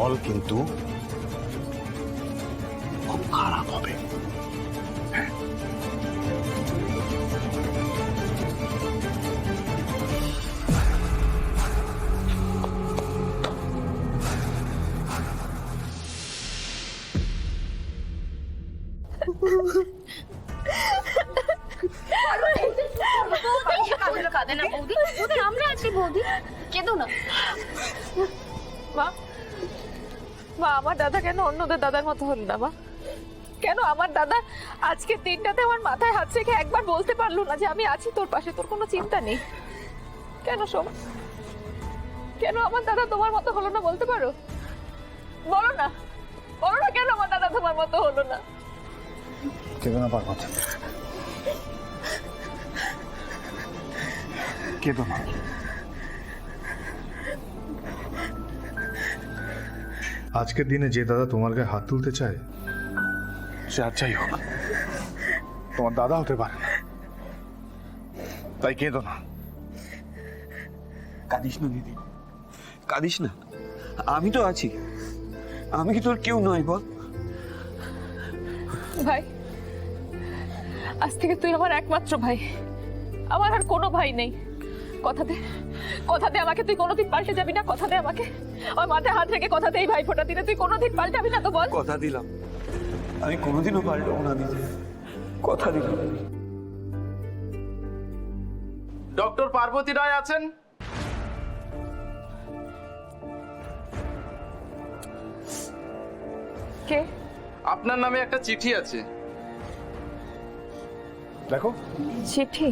ফল কিন্তু খুব খারাপ হবে। হ্যাঁ, কাঁদে না বৌদি, ওদের আমরা আছি বৌদি, কেঁদো না। মা, মা আমার দাদা কেন অন্যদের দাদার মতো হল না? মা কেন আমার দাদা আজকের দিনটাতে আমার মাথায় হাত রেখে একবার বলতে পারলো না যে আমি আছি তোর পাশে, তোর কোনো চিন্তা নেই? কেন সোম, কেন আমার দাদা তোমার মতো হলো না? বলতে পারো, বলো না, বলো না কেন আমার দাদা তোমার মতো হলো না? কেঁদো না পার্বতী, কেঁদো না। আজকের দিনে যে দাদা তোমার গায়ে হাত তুলতে চায় সে আর যাই হোক তোমার দাদা হতে পারে না, তাই কেঁদো না। কাঁদিস না দিদি, কাঁদিস না, আমি তো আছি। আমি কি তোর কেউ নয় বল? ভাই, আজ থেকে তুই আমার একমাত্র ভাই, আমার আর কোনো ভাই নেই। কথা দে, কথা দে আমাকে, তুই কোনোদিন পাল্টে যাবি না। কথা দে আমাকে, ওই মাথায় হাত রেখে কথা দে, এই ভাই ফোঁটা দিলে তুই কোনোদিন পাল্টাবি না তো? বল। কথা দিলাম, আমি কোনোদিনও পাল্টাবো না দিদি, কথা দিলাম। ডক্টর পার্বতী রায় আছেন? কে? আপনার নামে একটা চিঠি আছে। দেখো, চিঠি?